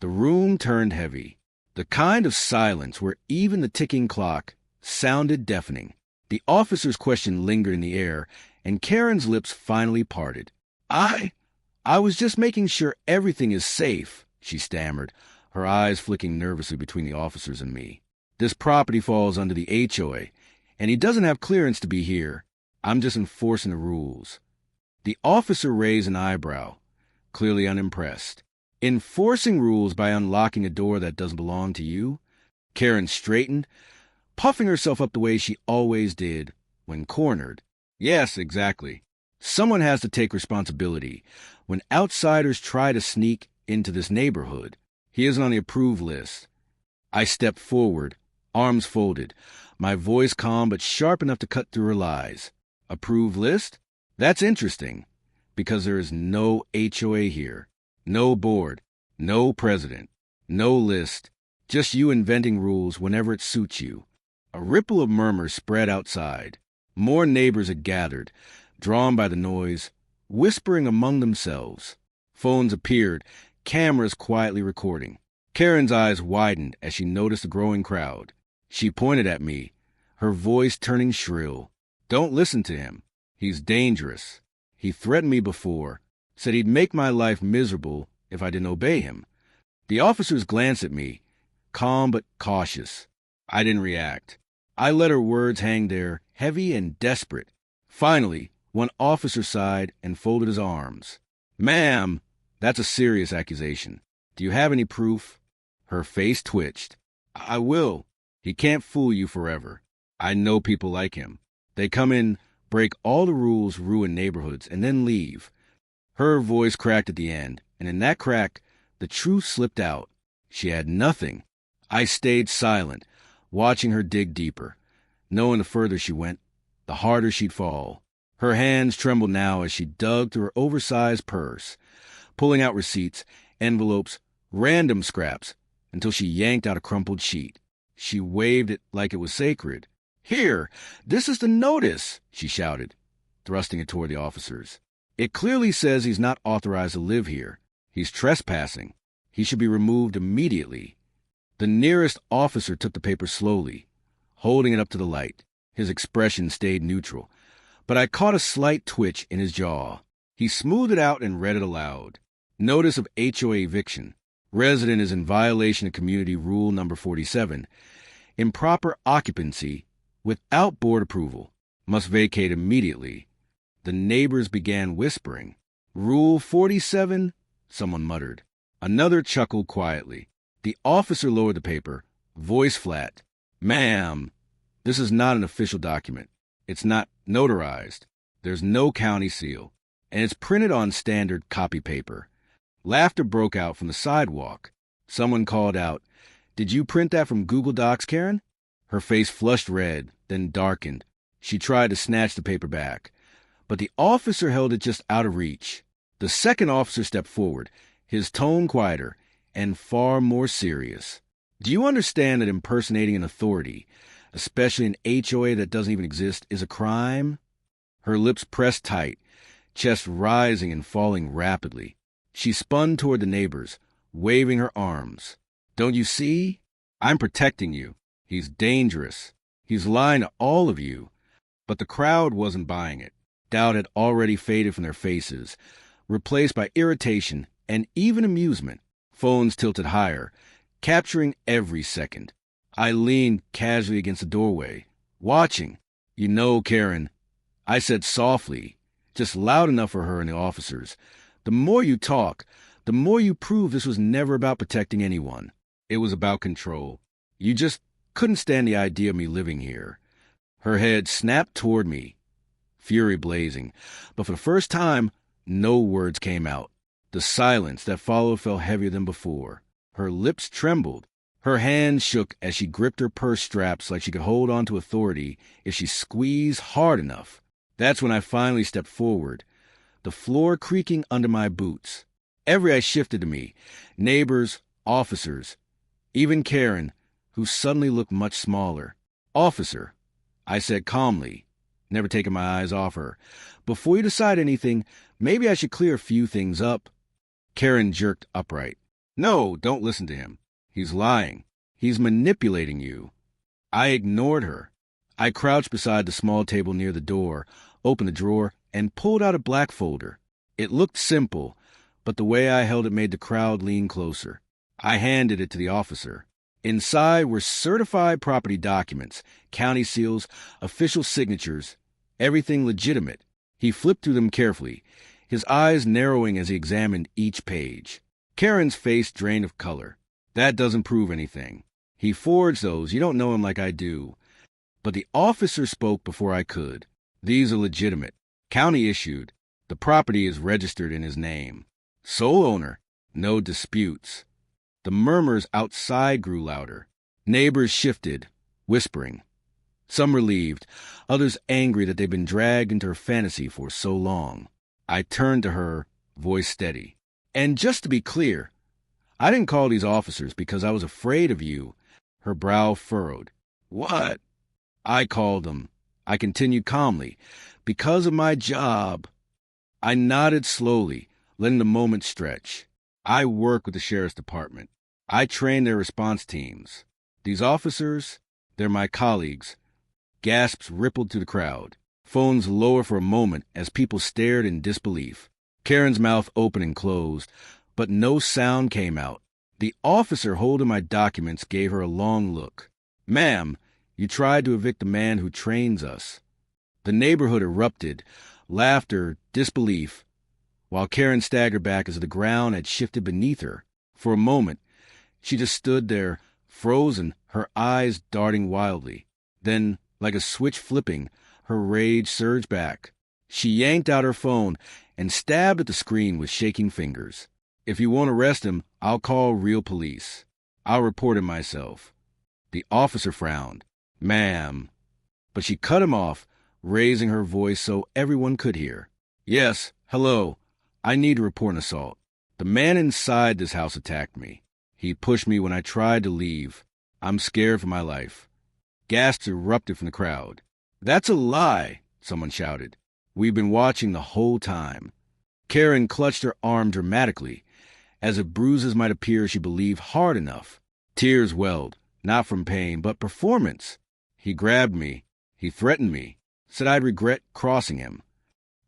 The room turned heavy. The kind of silence where even the ticking clock sounded deafening. The officer's question lingered in the air, and Karen's lips finally parted. I was just making sure everything is safe, she stammered, her eyes flicking nervously between the officers and me. This property falls under the HOA, and he doesn't have clearance to be here. I'm just enforcing the rules. The officer raised an eyebrow, clearly unimpressed. Enforcing rules by unlocking a door that doesn't belong to you? Karen straightened, puffing herself up the way she always did when cornered. Yes, exactly. Someone has to take responsibility when outsiders try to sneak into this neighborhood. He isn't on the approved list. I stepped forward, arms folded, my voice calm but sharp enough to cut through her lies. Approved list? That's interesting, because there is no HOA here. No board, no president, no list, just you inventing rules whenever it suits you. A ripple of murmurs spread outside. More neighbors had gathered, drawn by the noise, whispering among themselves. Phones appeared, cameras quietly recording. Karen's eyes widened as she noticed the growing crowd. She pointed at me, her voice turning shrill. Don't listen to him. He's dangerous. He threatened me before. Said he'd make my life miserable if I didn't obey him. The officers glanced at me, calm but cautious. I didn't react. I let her words hang there, heavy and desperate. Finally, one officer sighed and folded his arms. Ma'am, that's a serious accusation. Do you have any proof? Her face twitched. I will. He can't fool you forever. I know people like him. They come in, break all the rules, ruin neighborhoods, and then leave. Her voice cracked at the end, and in that crack, the truth slipped out. She had nothing. I stayed silent, watching her dig deeper, knowing the further she went, the harder she'd fall. Her hands trembled now as she dug through her oversized purse, pulling out receipts, envelopes, random scraps, until she yanked out a crumpled sheet. She waved it like it was sacred. Here, this is the notice, she shouted, thrusting it toward the officers. It clearly says he's not authorized to live here. He's trespassing. He should be removed immediately. The nearest officer took the paper slowly, holding it up to the light. His expression stayed neutral, but I caught a slight twitch in his jaw. He smoothed it out and read it aloud. Notice of HOA eviction. Resident is in violation of Community Rule Number 47. Improper occupancy without board approval. Must vacate immediately. The neighbors began whispering. Rule 47, someone muttered. Another chuckled quietly. The officer lowered the paper, voice flat. Ma'am, this is not an official document. It's not notarized. There's no county seal. And it's printed on standard copy paper. Laughter broke out from the sidewalk. Someone called out, Did you print that from Google Docs, Karen? Her face flushed red, then darkened. She tried to snatch the paper back, but the officer held it just out of reach. The second officer stepped forward, his tone quieter and far more serious. Do you understand that impersonating an authority, especially an HOA that doesn't even exist, is a crime? Her lips pressed tight, chest rising and falling rapidly. She spun toward the neighbors, waving her arms. Don't you see? I'm protecting you. He's dangerous. He's lying to all of you. But the crowd wasn't buying it. Doubt had already faded from their faces, replaced by irritation and even amusement. Phones tilted higher, capturing every second. I leaned casually against the doorway, watching. You know, Karen, I said softly, just loud enough for her and the officers. The more you talk, the more you prove this was never about protecting anyone. It was about control. You just couldn't stand the idea of me living here. Her head snapped toward me, fury blazing, but for the first time, no words came out. The silence that followed felt heavier than before. Her lips trembled. Her hands shook as she gripped her purse straps like she could hold on to authority if she squeezed hard enough. That's when I finally stepped forward, the floor creaking under my boots. Every eye shifted to me, neighbors, officers, even Karen, who suddenly looked much smaller. Officer, I said calmly, never taking my eyes off her. Before you decide anything, maybe I should clear a few things up. Karen jerked upright. No, don't listen to him. He's lying. He's manipulating you. I ignored her. I crouched beside the small table near the door, opened the drawer, and pulled out a black folder. It looked simple, but the way I held it made the crowd lean closer. I handed it to the officer. Inside were certified property documents, county seals, official signatures, everything legitimate. He flipped through them carefully, his eyes narrowing as he examined each page. Karen's face drained of color. That doesn't prove anything. He forged those. You don't know him like I do. But the officer spoke before I could. These are legitimate. County issued. The property is registered in his name. Sole owner. No disputes. The murmurs outside grew louder. Neighbors shifted, whispering. Some relieved, others angry that they'd been dragged into her fantasy for so long. I turned to her, voice steady. And just to be clear, I didn't call these officers because I was afraid of you. Her brow furrowed. What? I called them. I continued calmly. Because of my job. I nodded slowly, letting the moment stretch. I work with the sheriff's department. I train their response teams. These officers, they're my colleagues. Gasps rippled through the crowd. Phones lower for a moment as people stared in disbelief. Karen's mouth opened and closed, but no sound came out. The officer holding my documents gave her a long look. Ma'am, you tried to evict the man who trains us. The neighborhood erupted, laughter, disbelief, while Karen staggered back as the ground had shifted beneath her. For a moment, she just stood there, frozen, her eyes darting wildly. Then, like a switch flipping, her rage surged back. She yanked out her phone and stabbed at the screen with shaking fingers. If you won't arrest him, I'll call real police. I'll report him myself. The officer frowned. Ma'am. But she cut him off, raising her voice so everyone could hear. Yes, hello. I need to report an assault. The man inside this house attacked me. He pushed me when I tried to leave. I'm scared for my life. Gasps erupted from the crowd. That's a lie, someone shouted. We've been watching the whole time. Karen clutched her arm dramatically, as if bruises might appear she believed hard enough. Tears welled, not from pain, but performance. He grabbed me. He threatened me. Said I'd regret crossing him.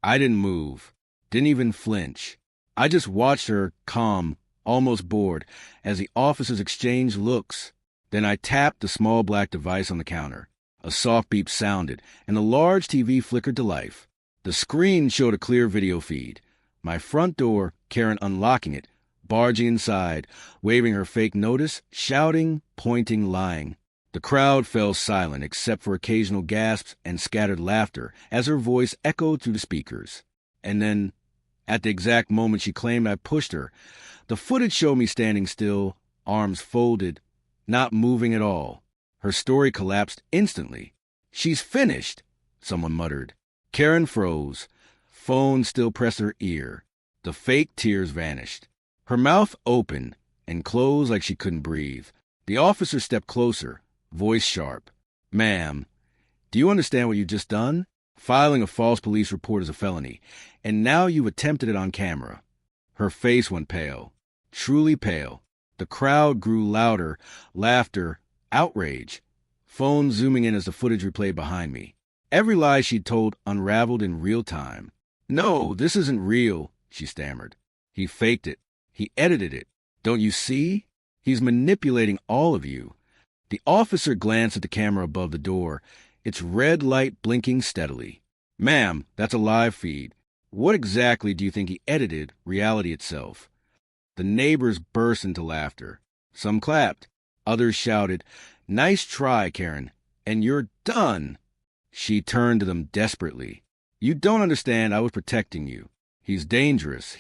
I didn't move. Didn't even flinch. I just watched her, calm, almost bored, as the officers exchanged looks. Then I tapped the small black device on the counter. A soft beep sounded, and the large TV flickered to life. The screen showed a clear video feed. My front door, Karen unlocking it, barging inside, waving her fake notice, shouting, pointing, lying. The crowd fell silent except for occasional gasps and scattered laughter as her voice echoed through the speakers. And then, at the exact moment she claimed I pushed her, the footage showed me standing still, arms folded, not moving at all. Her story collapsed instantly. She's finished, someone muttered. Karen froze. Phone still pressed her ear. The fake tears vanished. Her mouth opened and closed like she couldn't breathe. The officer stepped closer, voice sharp. Ma'am, do you understand what you've just done? Filing a false police report is a felony, and now you've attempted it on camera. Her face went pale, truly pale. The crowd grew louder, laughter, outrage. Phone zooming in as the footage replayed behind me. Every lie she'd told unraveled in real time. No, this isn't real, she stammered. He faked it. He edited it. Don't you see? He's manipulating all of you. The officer glanced at the camera above the door, its red light blinking steadily. Ma'am, that's a live feed. What exactly do you think he edited, reality itself? The neighbors burst into laughter. Some clapped. Others shouted, Nice try, Karen. And you're done. She turned to them desperately. You don't understand. I was protecting you. He's dangerous.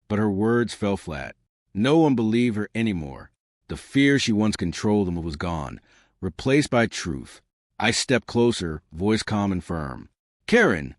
But her words fell flat. No one believed her anymore. The fear she once controlled them was gone, replaced by truth. I stepped closer, voice calm and firm. Karen,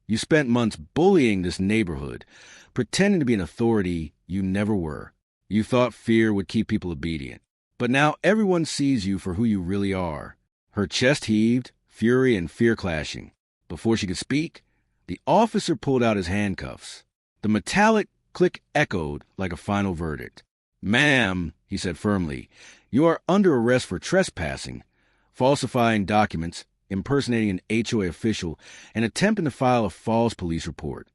you spent months bullying this neighborhood, pretending to be an authority you never were. You thought fear would keep people obedient. But now everyone sees you for who you really are. Her chest heaved, fury and fear clashing. Before she could speak, the officer pulled out his handcuffs. The metallic click echoed like a final verdict. "Ma'am," he said firmly, "you are under arrest for trespassing, falsifying documents, impersonating an HOA official, and attempting to file a false police report."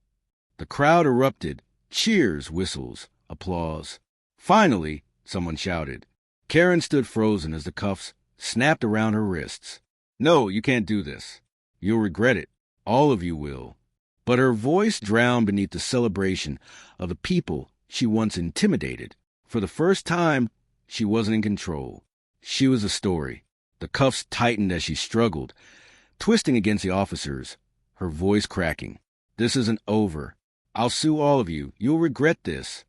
The crowd erupted. Cheers, whistles, applause. Finally, someone shouted. Karen stood frozen as the cuffs snapped around her wrists. "No, you can't do this. You'll regret it. All of you will." But her voice drowned beneath the celebration of the people she once intimidated. For the first time, she wasn't in control. She was the story. The cuffs tightened as she struggled, twisting against the officers, her voice cracking. "This isn't over. I'll sue all of you. You'll regret this."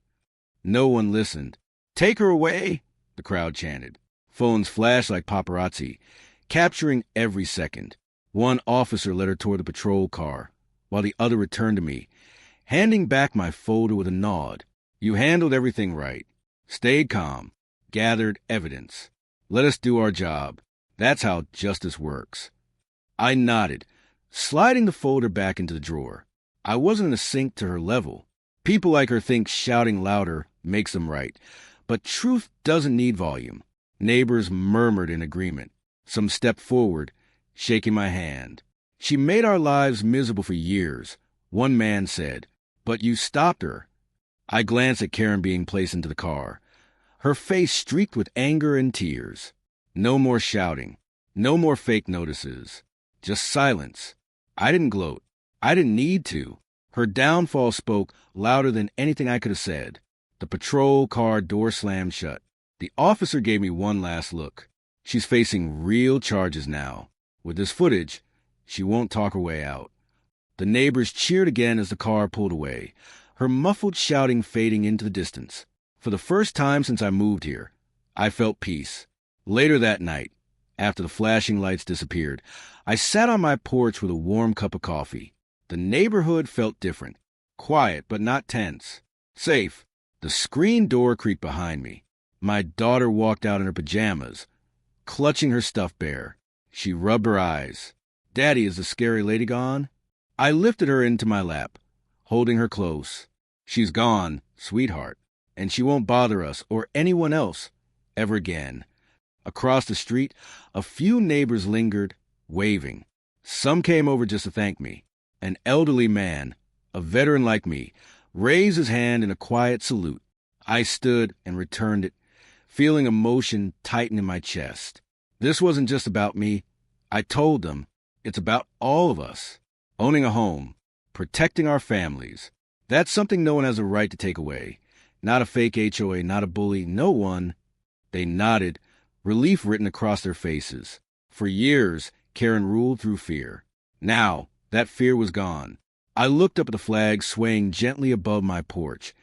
No one listened. "Take her away," the crowd chanted. Phones flashed like paparazzi, capturing every second. One officer led her toward the patrol car, while the other returned to me, handing back my folder with a nod. "You handled everything right. Stayed calm. Gathered evidence. Let us do our job. That's how justice works." I nodded, sliding the folder back into the drawer. I wasn't in sync to her level. People like her think shouting louder makes them right. But truth doesn't need volume. Neighbors murmured in agreement. Some stepped forward, shaking my hand. "She made our lives miserable for years," one man said. "But you stopped her." I glanced at Karen being placed into the car, her face streaked with anger and tears. No more shouting. No more fake notices. Just silence. I didn't gloat. I didn't need to. Her downfall spoke louder than anything I could have said. The patrol car door slammed shut. The officer gave me one last look. She's facing real charges now. With this footage, she won't talk her way out. The neighbors cheered again as the car pulled away, her muffled shouting fading into the distance. For the first time since I moved here, I felt peace. Later that night, after the flashing lights disappeared, I sat on my porch with a warm cup of coffee. The neighborhood felt different. Quiet, but not tense. Safe. The screen door creaked behind me. My daughter walked out in her pajamas, clutching her stuffed bear. She rubbed her eyes. "Daddy, is the scary lady gone?" I lifted her into my lap, holding her close. "She's gone, sweetheart, and she won't bother us or anyone else ever again." Across the street, a few neighbors lingered, waving. Some came over just to thank me. An elderly man, a veteran like me, raised his hand in a quiet salute. I stood and returned it, feeling emotion tighten in my chest. This wasn't just about me. I told them, it's about all of us. Owning a home, protecting our families. That's something no one has a right to take away. Not a fake HOA, not a bully, no one. They nodded, relief written across their faces. For years, Karen ruled through fear. Now, that fear was gone. I looked up at the flag swaying gently above my porch,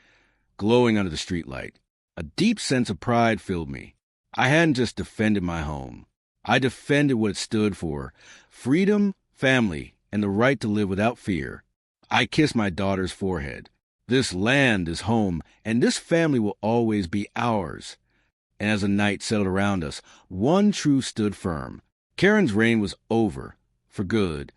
glowing under the streetlight. A deep sense of pride filled me. I hadn't just defended my home. I defended what it stood for: freedom, family, and the right to live without fear. I kissed my daughter's forehead. This land is home, and this family will always be ours. And as the night settled around us, one truth stood firm. Karen's reign was over, for good.